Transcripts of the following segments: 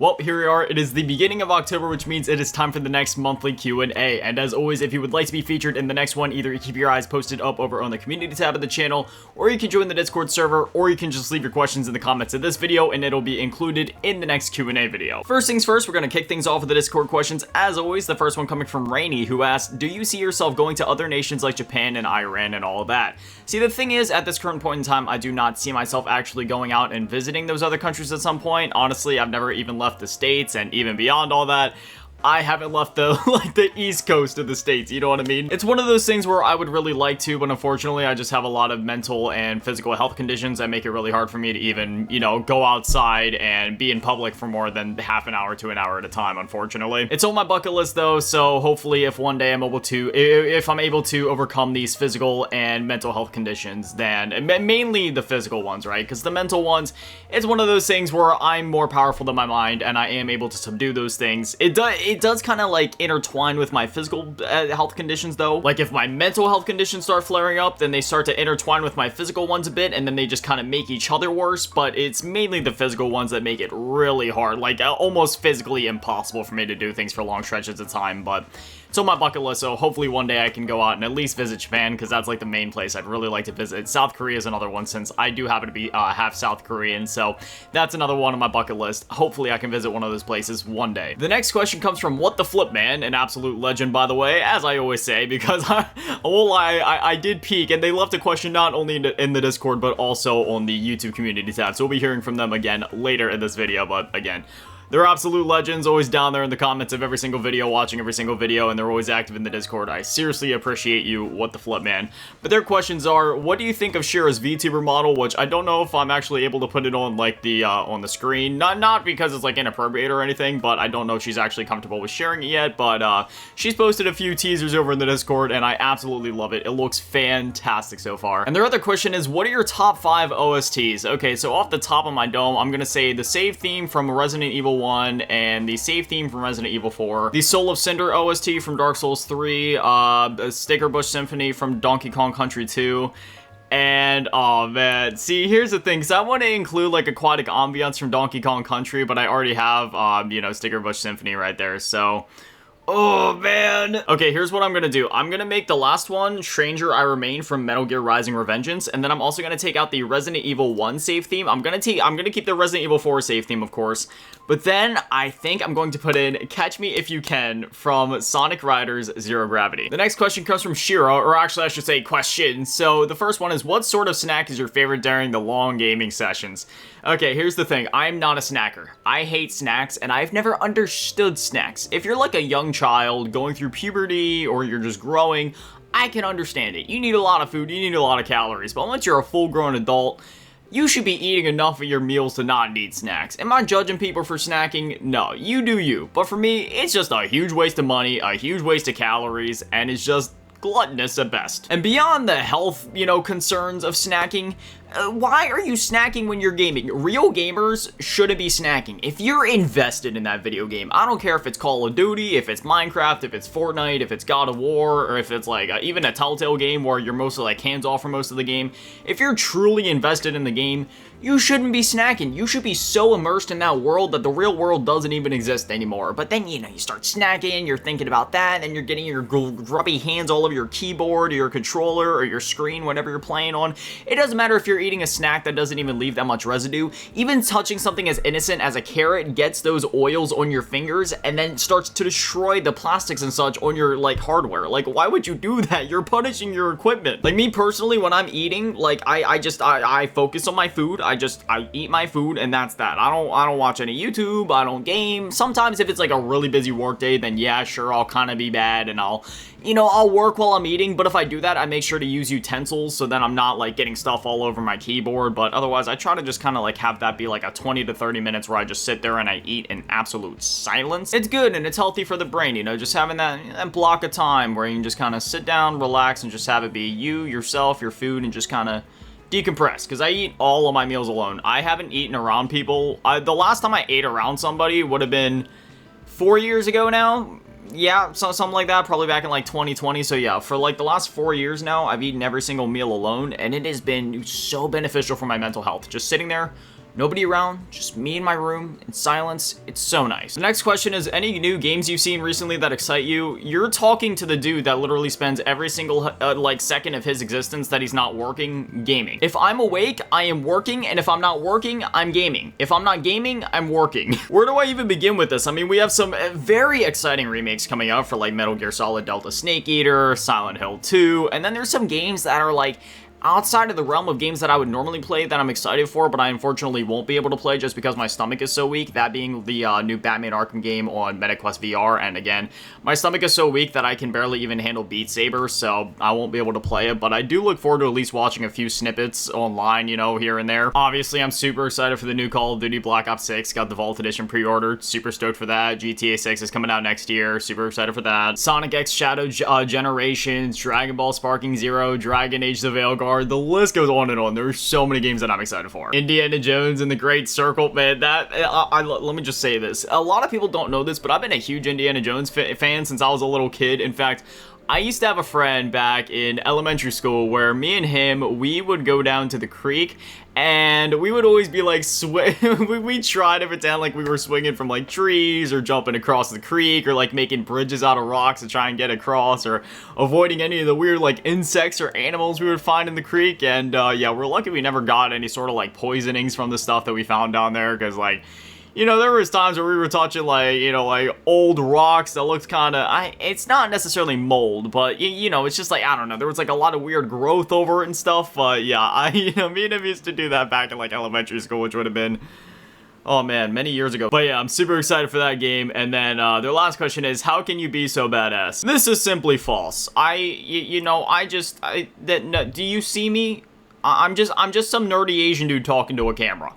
Well, here we are. It is the beginning of October, which means it is time for the next monthly Q&A. And as always, if you would like to be featured in the next one, either keep your eyes posted up over on the community tab of the channel, or you can join the Discord server, or you can just leave your questions in the comments of this video, and it'll be included in the next Q&A video. First things first, we're going to kick things off with the Discord questions. As always, the first one coming from Rainy, who asked, do you see yourself going to other nations like Japan and Iran and all of that? See, the thing is, at this current point in time, I do not see myself actually going out and visiting those other countries at some point. Honestly, I've never even left the States, and even beyond all that, I haven't left the the east coast of the States, you know what I mean? It's one of those things where I would really like to, but unfortunately I just have a lot of mental and physical health conditions that make it really hard for me to even, you know, go outside and be in public for more than half an hour to an hour at a time, unfortunately. It's on my bucket list though, so hopefully if one day I'm able to, if I'm able to overcome these physical and mental health conditions, then mainly the physical ones, right? Because the mental ones, it's one of those things where I'm more powerful than my mind and I am able to subdue those things. It does kind of like intertwine with my physical health conditions though. Like if my mental health conditions start flaring up, then they start to intertwine with my physical ones a bit, and then they just kind of make each other worse. But it's mainly the physical ones that make it really hard, like almost physically impossible for me to do things for long stretches of time. But it's on my bucket list, so hopefully one day I can go out and at least visit Japan, because that's like the main place I'd really like to visit. South Korea is another one, since I do happen to be half South Korean, so that's another one on my bucket list. Hopefully I can visit one of those places one day. The next question comes from What the Flip Man, an absolute legend, by the way, as I always say, because I did peek, and they left a question not only in the Discord, but also on the YouTube community tab, so we'll be hearing from them again later in this video. But again, they're absolute legends, always down there in the comments of every single video, watching every single video, and they're always active in the Discord. I seriously appreciate you, What the Flip Man. But their questions are, what do you think of Shira's VTuber model? Which I don't know if I'm actually able to put it on like the on the screen. Not because it's like inappropriate or anything, but I don't know if she's actually comfortable with sharing it yet. But she's posted a few teasers over in the Discord, and I absolutely love it. It looks fantastic so far. And their other question is, what are your top 5 OSTs? Okay, so off the top of my dome, I'm gonna say the save theme from Resident Evil 1 and the save theme from Resident Evil 4, the Soul of Cinder OST from Dark Souls 3, Sticker Bush Symphony from Donkey Kong Country 2, and oh man, see, here's the thing, because I want to include like Aquatic Ambiance from Donkey Kong Country, but I already have you know, Sticker Bush Symphony right there, so oh man. Okay, here's what I'm gonna do. I'm gonna make the last one Stranger I Remain from Metal Gear Rising: Revengeance, and then I'm also gonna take out the Resident Evil 1 save theme. I'm gonna keep the Resident Evil 4 save theme, of course, but then I think I'm going to put in Catch Me If You Can from Sonic Riders Zero Gravity. The next question comes from Shiro, or actually I should say question. So the first one is, what sort of snack is your favorite during the long gaming sessions? Okay, here's the thing. I'm not a snacker. I hate snacks, and I've never understood snacks. If you're like a young child going through puberty, or you're just growing, I can understand it. You need a lot of food, you need a lot of calories, but once you're a full-grown adult, you should be eating enough of your meals to not need snacks. Am I judging people for snacking? No, you do you. But for me, it's just a huge waste of money, a huge waste of calories, and it's just gluttonous at best. And beyond the health, you know, concerns of snacking, why are you snacking when you're gaming? Real gamers shouldn't be snacking. If you're invested in that video game, I don't care if it's Call of Duty, if it's Minecraft, if it's Fortnite, if it's God of War, or if it's like even a Telltale game where you're mostly like hands off for most of the game. If you're truly invested in the game, you shouldn't be snacking. You should be so immersed in that world that the real world doesn't even exist anymore. But then, you know, you start snacking, you're thinking about that, and you're getting your grubby hands all over your keyboard or your controller or your screen, whatever you're playing on. It doesn't matter if you're eating a snack that doesn't even leave that much residue. Even touching something as innocent as a carrot gets those oils on your fingers and then starts to destroy the plastics and such on your like hardware. Like, why would you do that? You're punishing your equipment. Like me personally, when I'm eating, like I focus on my food. I eat my food, and that's that. I don't watch any YouTube. I don't game. Sometimes if it's like a really busy work day, then yeah, sure, I'll kind of be bad and I'll work while I'm eating. But if I do that, I make sure to use utensils so then I'm not like getting stuff all over my keyboard. But otherwise, I try to just kind of like have that be like a 20 to 30 minutes where I just sit there and I eat in absolute silence. It's good and it's healthy for the brain, you know, just having that block of time where you can just kind of sit down, relax, and just have it be you, yourself, your food, and just kind of decompress, because I eat all of my meals alone. I haven't eaten around people. The last time I ate around somebody would have been 4 years ago now. Yeah, something like that, probably back in like 2020. So yeah, for like the last 4 years now, I've eaten every single meal alone, and it has been so beneficial for my mental health. Just sitting there, Nobody around, just me in my room, in silence. It's so nice. The next question is, any new games you've seen recently that excite you? You're talking to the dude that literally spends every single, like, second of his existence that he's not working, gaming. If I'm awake, I am working, and if I'm not working, I'm gaming. If I'm not gaming, I'm working. Where do I even begin with this? I mean, we have some very exciting remakes coming out for, like, Metal Gear Solid Delta Snake Eater, Silent Hill 2, and then there's some games that are, like, outside of the realm of games that I would normally play that I'm excited for, but I unfortunately won't be able to play just because my stomach is so weak, that being the new Batman Arkham game on MetaQuest VR, and again, my stomach is so weak that I can barely even handle Beat Saber, so I won't be able to play it, but I do look forward to at least watching a few snippets online, you know, here and there. Obviously, I'm super excited for the new Call of Duty Black Ops 6, got the Vault Edition pre-ordered, super stoked for that. GTA 6 is coming out next year, super excited for that. Sonic X Shadow Generations, Dragon Ball Sparking Zero, Dragon Age the Veilguard, the list goes on and on. There's so many games that I'm excited for. Indiana Jones and the Great Circle, man, that, let me just say this. A lot of people don't know this, but I've been a huge Indiana Jones fan since I was a little kid. In fact, I used to have a friend back in elementary school where me and him, we would go down to the creek and we would always be like, we try to pretend like we were swinging from like trees or jumping across the creek or like making bridges out of rocks to try and get across or avoiding any of the weird like insects or animals we would find in the creek. And yeah, we're lucky we never got any sort of like poisonings from the stuff that we found down there, because like, you know, there was times where we were touching, like, you know, like, old rocks that looked kind of, it's not necessarily mold, but, you know, it's just, like, I don't know, there was, like, a lot of weird growth over it and stuff, but, yeah, you know, me and him used to do that back in, like, elementary school, which would have been, oh, man, many years ago. But, yeah, I'm super excited for that game, and then, their last question is, how can you be so badass? This is simply false. You know, do you see me? I'm just some nerdy Asian dude talking to a camera.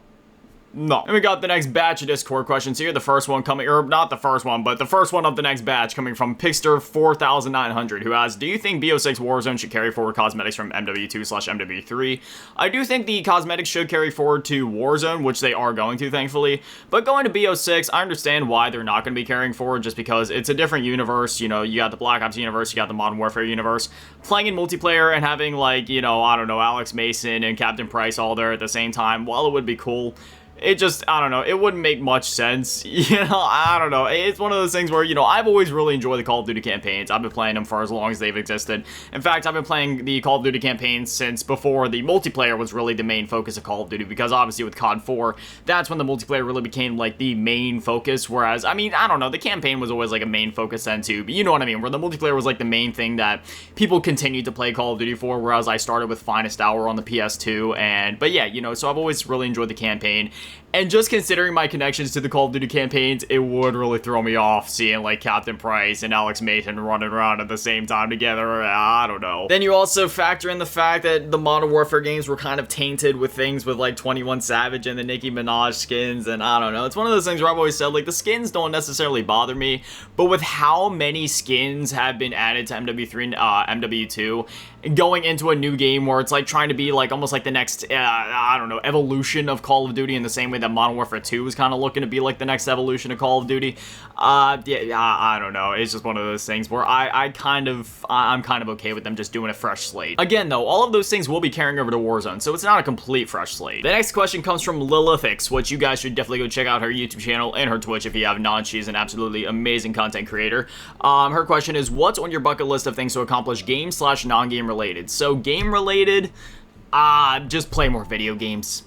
No. And we got the next batch of Discord questions here. The first one coming, or not the first one, but the first one of the next batch coming from Pixter4900, who asks, do you think BO6 Warzone should carry forward cosmetics from MW2/MW3? I do think the cosmetics should carry forward to Warzone, which they are going to, thankfully. But going to BO6, I understand why they're not going to be carrying forward, just because it's a different universe. You know, you got the Black Ops universe, you got the Modern Warfare universe. Playing in multiplayer and having, like, you know, I don't know, Alex Mason and Captain Price all there at the same time, while it would be cool, it just, I don't know, it wouldn't make much sense, you know, I don't know, it's one of those things where, you know, I've always really enjoyed the Call of Duty campaigns. I've been playing them for as long as they've existed. In fact, I've been playing the Call of Duty campaigns since before the multiplayer was really the main focus of Call of Duty, because obviously with COD 4, that's when the multiplayer really became, like, the main focus, whereas, I mean, I don't know, the campaign was always, like, a main focus then, too, but you know what I mean, where the multiplayer was, like, the main thing that people continued to play Call of Duty for, whereas I started with Finest Hour on the PS2, but yeah, you know, so I've always really enjoyed the campaign. And just considering my connections to the Call of Duty campaigns, it would really throw me off seeing, like, Captain Price and Alex Mason running around at the same time together. I don't know. Then you also factor in the fact that the Modern Warfare games were kind of tainted with things with, like, 21 Savage and the Nicki Minaj skins, and I don't know. It's one of those things where I've always said, like, the skins don't necessarily bother me, but with how many skins have been added to MW3 and MW2, going into a new game where it's, like, trying to be, like, almost like the next, I don't know, evolution of Call of Duty in the same way that Modern Warfare 2 was kind of looking to be like the next evolution of Call of Duty. Yeah, I don't know. It's just one of those things where I'm kind of okay with them just doing a fresh slate. Again, though, all of those things will be carrying over to Warzone, so it's not a complete fresh slate. The next question comes from Lilithix, which you guys should definitely go check out her YouTube channel and her Twitch if you have not. She's an absolutely amazing content creator. Her question is, what's on your bucket list of things to accomplish game/non-game related? So game related, just play more video games.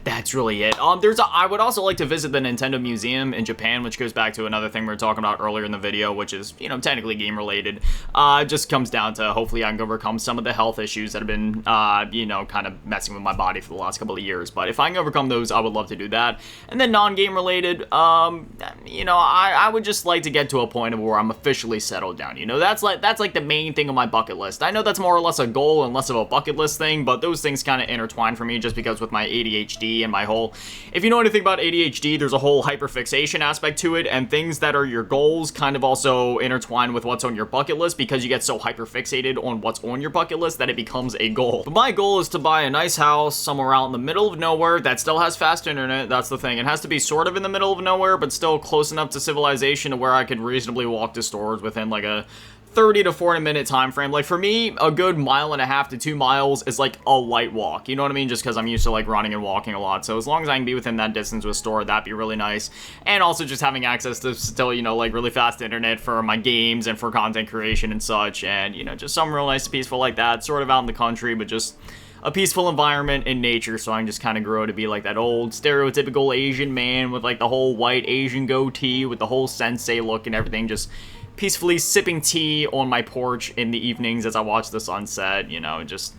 That's really it. I would also like to visit the Nintendo Museum in Japan, which goes back to another thing we were talking about earlier in the video, which is, you know, technically game related. It just comes down to hopefully I can overcome some of the health issues that have been, you know, kind of messing with my body for the last couple of years. But if I can overcome those, I would love to do that. And then non-game related, you know, I would just like to get to a point of where I'm officially settled down. You know, that's like the main thing on my bucket list. I know that's more or less a goal and less of a bucket list thing, but those things kind of intertwine for me just because with my ADHD and my whole, if you know anything about ADHD, there's a whole hyperfixation aspect to it, and things that are your goals kind of also intertwine with what's on your bucket list because you get so hyperfixated on what's on your bucket list that it becomes a goal. But my goal is to buy a nice house somewhere out in the middle of nowhere that still has fast internet. That's the thing. It has to be sort of in the middle of nowhere, but still close enough to civilization to where I could reasonably walk to stores within like a 30 to 40 minute time frame. Like for me, a good 1.5 to 2 miles is like a light walk. You know what I mean? Just because I'm used to like running and walking a lot. So as long as I can be within that distance with a store, that'd be really nice. And also just having access to still, you know, like really fast internet for my games and for content creation and such. And, you know, just something real nice and peaceful like that. Sort of out in the country, but just a peaceful environment in nature, so I can just kind of grow to be like that old stereotypical Asian man with like the whole white Asian goatee with the whole sensei look and everything, just peacefully sipping tea on my porch in the evenings as I watch the sunset, you know, just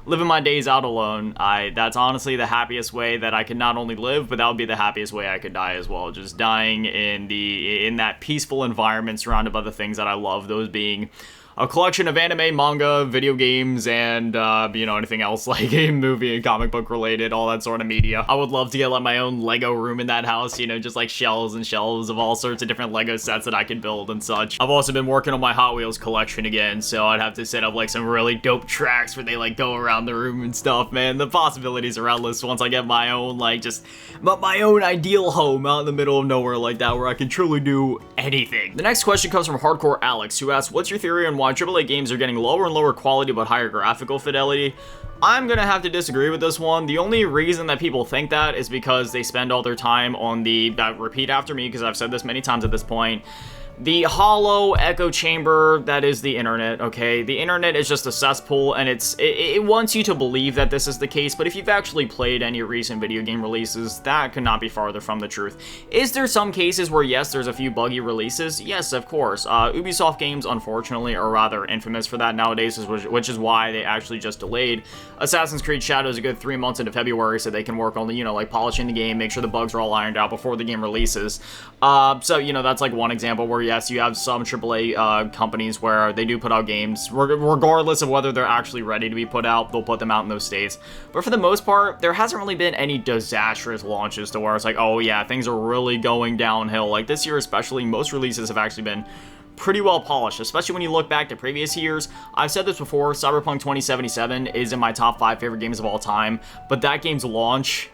living my days out alone. That's honestly the happiest way that I could not only live, but that would be the happiest way I could die as well. Just dying in that peaceful environment surrounded by the things that I love, those being a collection of anime, manga, video games, and, you know, anything else like a movie and comic book related, all that sort of media. I would love to get like my own Lego room in that house, you know, just like shelves and shelves of all sorts of different Lego sets that I could build and such. I've also been working on my Hot Wheels collection again, so I'd have to set up like some really dope tracks where they like go around the room and stuff, man. The possibilities are endless once I get my own, like, just my own ideal home out in the middle of nowhere like that where I can truly do anything. The next question comes from Hardcore Alex, who asks, what's your theory on why AAA games are getting lower and lower quality but higher graphical fidelity? I'm gonna have to disagree with this one. The only reason that people think that is because they spend all their time on repeat after me, because I've said this many times at this point, the hollow echo chamber that is the internet, okay? The internet is just a cesspool, and it wants you to believe that this is the case, but if you've actually played any recent video game releases, that could not be farther from the truth. Is there some cases where, yes, there's a few buggy releases? Yes, of course. Ubisoft games, unfortunately, are rather infamous for that nowadays, which is why they actually just delayed Assassin's Creed Shadows a good 3 months into February so they can work on the, you know, like polishing the game, make sure the bugs are all ironed out before the game releases. So, you know, that's like one example where, yes, you have some AAA companies where they do put out games, regardless of whether they're actually ready to be put out, they'll put them out in those states. But for the most part, there hasn't really been any disastrous launches to where it's like, oh yeah, things are really going downhill. Like this year especially, most releases have actually been pretty well polished, especially when you look back to previous years. I've said this before, Cyberpunk 2077 is in my top 5 favorite games of all time, but that game's launch,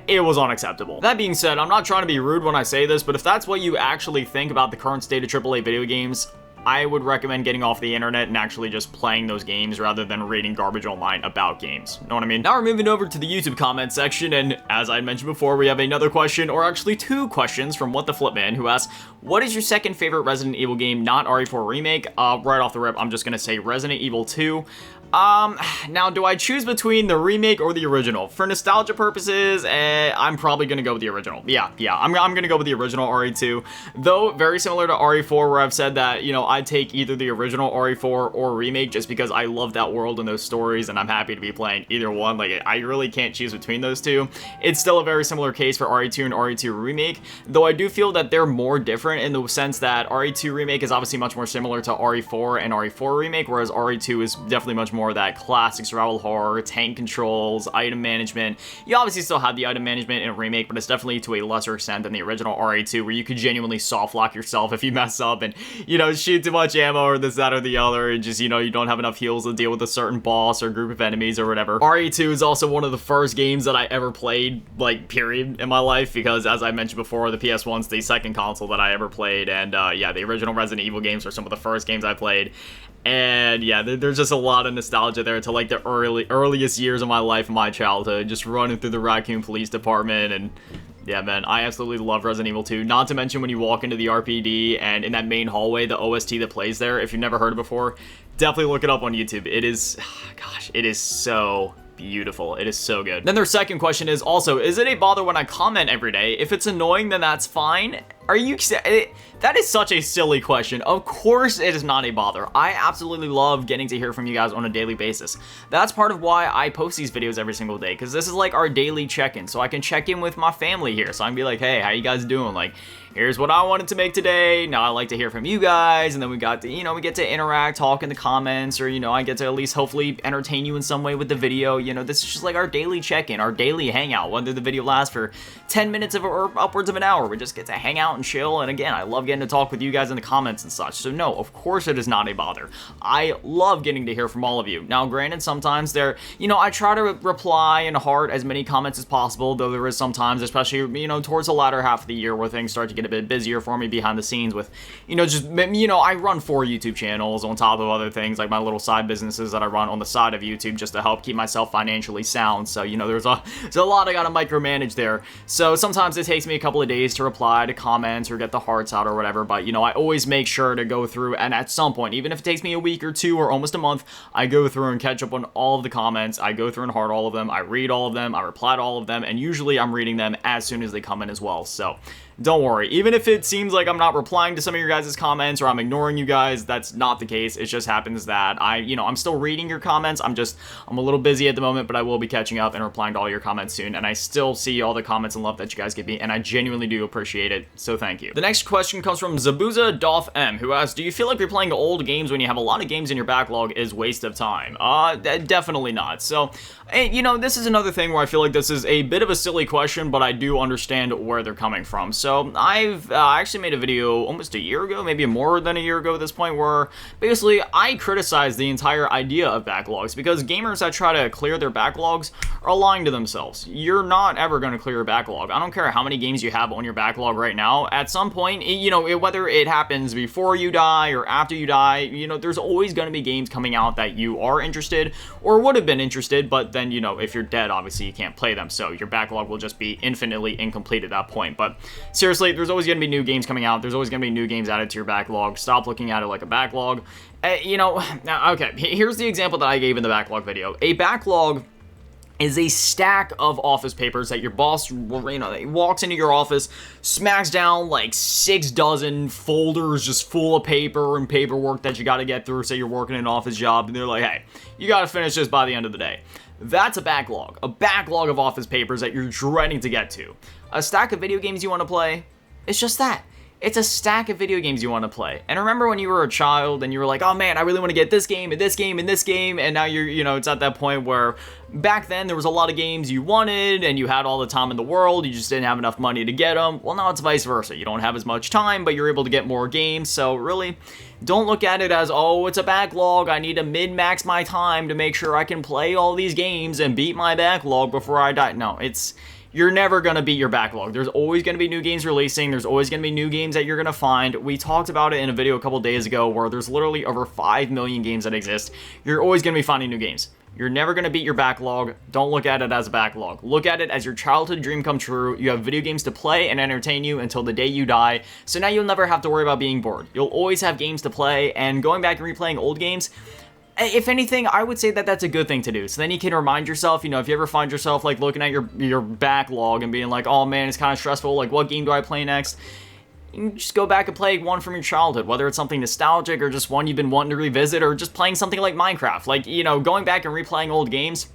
it was unacceptable. That being said, I'm not trying to be rude when I say this, but if that's what you actually think about the current state of AAA video games, I would recommend getting off the internet and actually just playing those games rather than reading garbage online about games. Know what I mean? Now we're moving over to the YouTube comment section, and as I mentioned before, we have another question, or actually 2 questions from What the Flip Man, who asks, what is your second favorite Resident Evil game, not RE4 Remake? Right off the rip, I'm just gonna say Resident Evil 2. Now, do I choose between the remake or the original? For nostalgia purposes, I'm probably gonna go with the original. Yeah, I'm gonna go with the original RE2. Though, very similar to RE4, where I've said that, you know, I'd take either the original RE4 or remake just because I love that world and those stories, and I'm happy to be playing either one. Like, I really can't choose between those two. It's still a very similar case for RE2 and RE2 remake, though I do feel that they're more different in the sense that RE2 remake is obviously much more similar to RE4 and RE4 remake, whereas RE2 is definitely much more of that classic survival horror, tank controls, item management. You obviously still have the item management in a remake, but it's definitely to a lesser extent than the original RE2, where you could genuinely soft lock yourself if you mess up and, you know, shoot too much ammo or this, that, or the other, and just, you know, you don't have enough heals to deal with a certain boss or group of enemies or whatever. RE2 is also one of the first games that I ever played, like, period, in my life, because as I mentioned before, the PS1's the second console that I ever played, and yeah, the original Resident Evil games are some of the first games I played. And yeah, there's just a lot of nostalgia there to like the earliest years of my life and my childhood, just running through the Raccoon Police Department. And yeah, man, I absolutely love Resident Evil 2. Not to mention when you walk into the RPD and in that main hallway, the OST that plays there, if you've never heard it before, definitely look it up on YouTube. It is, gosh, it is so beautiful. It is so good. Then their second question is also, is it a bother when I comment every day? If it's annoying, then that's fine. Are you... That is such a silly question. Of course it is not a bother. I absolutely love getting to hear from you guys on a daily basis. That's part of why I post these videos every single day, because this is like our daily check-in, so I can check in with my family here. So I can be like, hey, how you guys doing? Like, here's what I wanted to make today. Now I like to hear from you guys, and then we got to, you know, we get to interact, talk in the comments, or, you know, I get to at least hopefully entertain you in some way with the video. You know, this is just like our daily check-in, our daily hangout, whether the video lasts for 10 minutes or upwards of an hour. We just get to hang out and chill, and again, I love getting to talk with you guys in the comments and such, so no, of course it is not a bother. I love getting to hear from all of you. Now, granted, sometimes I try to reply and heart as many comments as possible, though there is sometimes, especially, towards the latter half of the year where things start to get a bit busier for me behind the scenes with, I run 4 YouTube channels on top of other things, like my little side businesses that I run on the side of YouTube just to help keep myself financially sound, so, there's a lot I gotta micromanage there. So sometimes it takes me a couple of days to reply to comments or get the hearts out or whatever, but I always make sure to go through, and at some point, even if it takes me a week or 2 or almost a month, I go through and catch up on all of the comments. I go through and heart all of them, I read all of them, I reply to all of them, and usually I'm reading them as soon as they come in as well. So don't worry, even if it seems like I'm not replying to some of your guys' comments or I'm ignoring you guys, that's not the case. It just happens that I'm still reading your comments. I'm a little busy at the moment, but I will be catching up and replying to all your comments soon, and I still see all the comments and love that you guys give me, and I genuinely do appreciate it, so thank you. The next question comes from Zabuza Doff M, who asks, do you feel like replaying old games when you have a lot of games in your backlog is waste of time? Definitely not. So, this is another thing where I feel like this is a bit of a silly question, but I do understand where they're coming from. So I've actually made a video almost a year ago, maybe more than a year ago at this point, where basically I criticize the entire idea of backlogs, because gamers that try to clear their backlogs are lying to themselves. You're not ever going to clear your backlog. I don't care how many games you have on your backlog right now. At some point, whether it happens before you die or after you die, there's always going to be games coming out that you are interested or would have been interested, but then, if you're dead, obviously you can't play them, so your backlog will just be infinitely incomplete at that point. But seriously, there's always going to be new games coming out. There's always going to be new games added to your backlog. Stop looking at it like a backlog. Now, okay, here's the example that I gave in the backlog video. A backlog is a stack of office papers that your boss, walks into your office, smacks down like 6 dozen folders just full of paper and paperwork that you got to get through. Say you're working an office job, and they're like, hey, you got to finish this by the end of the day. That's a backlog of office papers that you're dreading to get to. A stack of video games you want to play, it's just that. It's a stack of video games you want to play. And remember when you were a child and you were like, oh man, I really want to get this game and this game and this game, and now it's at that point where back then there was a lot of games you wanted and you had all the time in the world, you just didn't have enough money to get them. Well, now it's vice versa. You don't have as much time, but you're able to get more games. So really, don't look at it as, oh, it's a backlog, I need to min-max my time to make sure I can play all these games and beat my backlog before I die. No, you're never going to beat your backlog. There's always going to be new games releasing. There's always going to be new games that you're going to find. We talked about it in a video a couple days ago where there's literally over 5 million games that exist. You're always going to be finding new games. You're never going to beat your backlog. Don't look at it as a backlog. Look at it as your childhood dream come true. You have video games to play and entertain you until the day you die. So now you'll never have to worry about being bored. You'll always have games to play, and going back and replaying old games, if anything, I would say that that's a good thing to do. So then you can remind yourself, if you ever find yourself like looking at your backlog and being like, oh man, it's kind of stressful, like what game do I play next? You can just go back and play one from your childhood, whether it's something nostalgic or just one you've been wanting to revisit, or just playing something like Minecraft. Like, going back and replaying old games,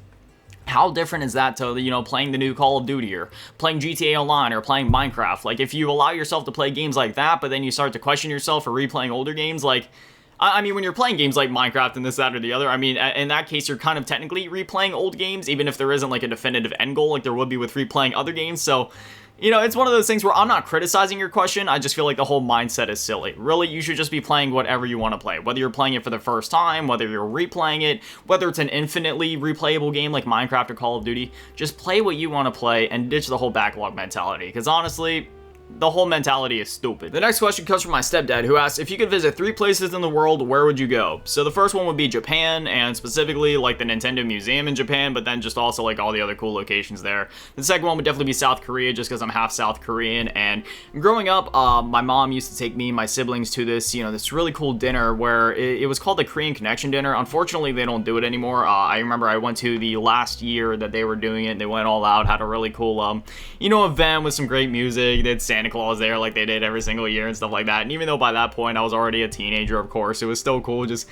how different is that to, playing the new Call of Duty or playing GTA Online or playing Minecraft? Like, if you allow yourself to play games like that, but then you start to question yourself for replaying older games, like, when you're playing games like Minecraft and this, that, or the other, in that case, you're kind of technically replaying old games, even if there isn't, like, a definitive end goal like there would be with replaying other games. So, it's one of those things where I'm not criticizing your question. I just feel like the whole mindset is silly. Really, you should just be playing whatever you want to play. Whether you're playing it for the first time, whether you're replaying it, whether it's an infinitely replayable game like Minecraft or Call of Duty, just play what you want to play and ditch the whole backlog mentality. Because honestly, the whole mentality is stupid. The next question comes from my stepdad, who asks, if you could visit 3 places in the world, where would you go? So the first one would be Japan, and specifically like the Nintendo Museum in Japan, but then just also like all the other cool locations there. The second one would definitely be South Korea, just because I'm half South Korean, and growing up, my mom used to take me and my siblings to this, this really cool dinner where it was called the Korean Connection Dinner. Unfortunately, they don't do it anymore. I remember I went to the last year that they were doing it. They went all out, had a really cool, event with some great music. They had Santa Claus there like they did every single year and stuff like that. And even though by that point I was already a teenager, of course, it was still cool just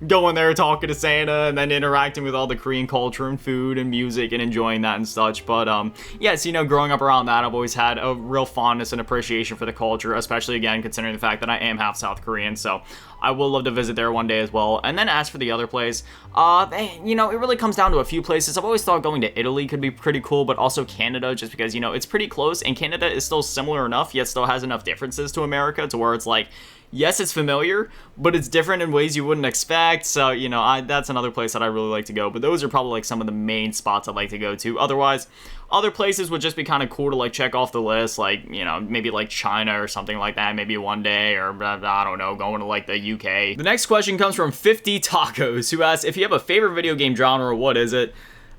going there talking to Santa and then interacting with all the Korean culture and food and music and enjoying that and such. But yes, you know, growing up around that, I've always had a real fondness and appreciation for the culture, especially again considering the fact that I am half South Korean, so I will love to visit there one day as well. And then as for the other place, you know, it really comes down to a few places. I've always thought going to Italy could be pretty cool, but also Canada, just because, you know, it's pretty close, and Canada is still similar enough, yet still has enough differences to America to where it's like, yes, it's familiar, but it's different in ways you wouldn't expect. So, you know, that's another place that I really like to go. But those are probably like some of the main spots I'd like to go to. Otherwise, other places would just be kind of cool to like check off the list, like, you know, maybe like China or something like that, maybe one day, or I don't know, going to like the UK. The next question comes from 50 Tacos, who asks, if you have a favorite video game genre, what is it?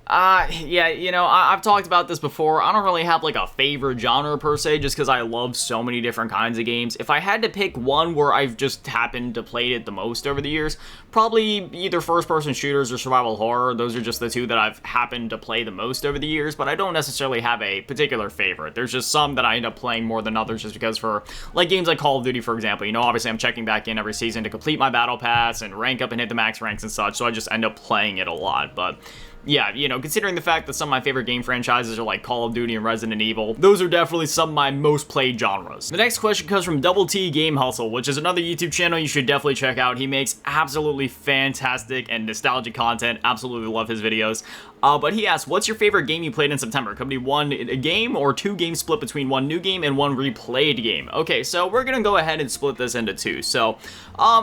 Yeah, you know, I've talked about this before. I don't really have like a favorite genre per se, just because I love so many different kinds of games. If I had to pick one where I've just happened to play it the most over the years, probably either first-person shooters or survival horror. Those are just the two that I've happened to play the most over the years, but I don't necessarily have a particular favorite. There's just some that I end up playing more than others, just because for, like, games like Call of Duty, for example, you know, obviously I'm checking back in every season to complete my battle pass and rank up and hit the max ranks and such, so I just end up playing it a lot. But yeah, you know, considering the fact that some of my favorite game franchises are like Call of Duty and Resident Evil, those are definitely some of my most played genres. The next question comes from Double T Game Hustle, which is another YouTube channel you should definitely check out. He makes absolutely fantastic and nostalgic content. Absolutely love his videos. But he asks, what's your favorite game you played in September? Could be one game or two games split between one new game and one replayed game. Okay, so we're gonna go ahead and split this into two. So,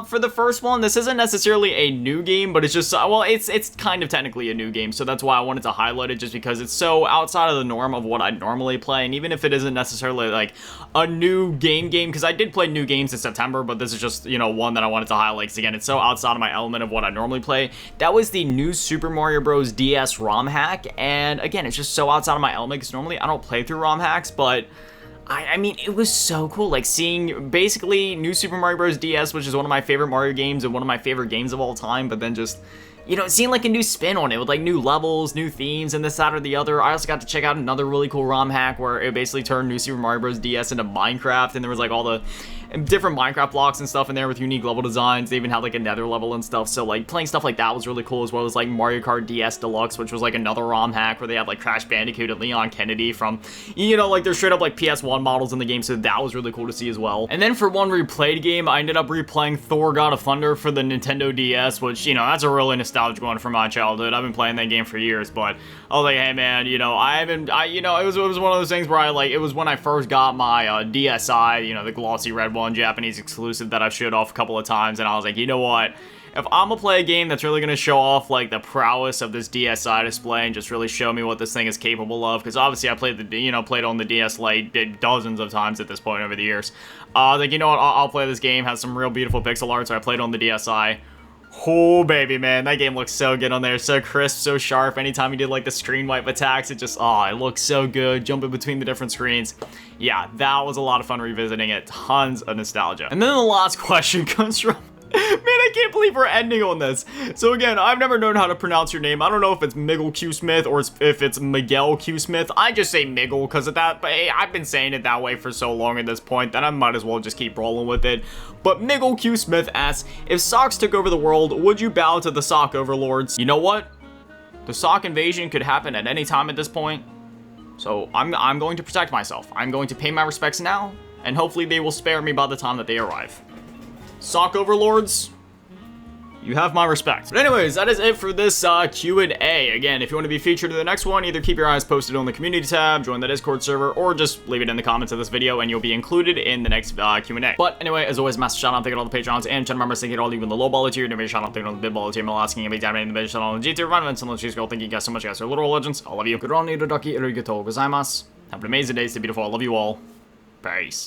for the first one, this isn't necessarily a new game, but it's just, well, it's kind of technically a new game, so that's why I wanted to highlight it, just because it's so outside of the norm of what I normally play, and even if it isn't necessarily like a new game, because I did play new games in September, but this is just, you know, one that I wanted to highlight, because again, it's so outside of my element of what I normally play. That was the new Super Mario Bros. DS ROM hack, and again, it's just so outside of my element, because normally I don't play through ROM hacks, but I mean, it was so cool, like seeing basically new Super Mario Bros. DS, which is one of my favorite Mario games and one of my favorite games of all time, but then just, you know, seeing like a new spin on it with like new levels, new themes, and this, that, or the other. I also got to check out another really cool ROM hack where it basically turned new Super Mario Bros. DS into Minecraft, and there was like all the different Minecraft blocks and stuff in there with unique level designs. They even had like a nether level and stuff, so like playing stuff like that was really cool, as well as like Mario Kart DS Deluxe, which was like another ROM hack where they had like Crash Bandicoot and Leon Kennedy from, you know, like they're straight up like PS1 models in the game, so that was really cool to see as well. And then for one replayed game, I ended up replaying Thor God of Thunder for the Nintendo DS, which, you know, that's a really nostalgic one from my childhood. I've been playing that game for years, but I was like, hey man, you know, you know, it was one of those things where I like, it was when I first got my DSi, you know, the glossy red one, Japanese exclusive that I've showed off a couple of times, and I was like, you know what? If I'm gonna play a game that's really gonna show off like the prowess of this DSi display and just really show me what this thing is capable of, because obviously I played on the DS Lite dozens of times at this point over the years. Like, you know what? I'll play this game. Has some real beautiful pixel art, so I played on the DSi. Oh baby, man, that game looks so good on there, so crisp, so sharp. Anytime you did like the screen wipe attacks, it just, oh, it looks so good, jumping between the different screens. Yeah, that was a lot of fun revisiting it. Tons of nostalgia. And then the last question comes from, man, I can't believe we're ending on this. So again, I've never known how to pronounce your name. I don't know if it's Miggle Q Smith or if it's Miguel Q Smith. I just say Miggle because of that, but hey, I've been saying it that way for so long at this point that I might as well just keep rolling with it. But Miggle Q Smith asks, if socks took over the world, would you bow to the sock overlords? You know what? The sock invasion could happen at any time at this point. So I'm going to protect myself. I'm going to pay my respects now, and hopefully they will spare me by the time that they arrive. Sock overlords, you have my respect. But anyways, that is it for this Q&A. Again, if you want to be featured in the next one, either keep your eyes posted on the community tab, join the Discord server, or just leave it in the comments of this video and you'll be included in the next Q&A. But anyway, as always, massive shout out, thank you to all the Patreons and channel members, thank you to all you in the low baller tier, and shout out, thank you to the big baller tier, asking and big damn in the big channel on the G tier, Ryan Vincent, thank you guys so much, guys, are literal legends. I love you. Have an amazing day, stay beautiful, I love you all. Peace.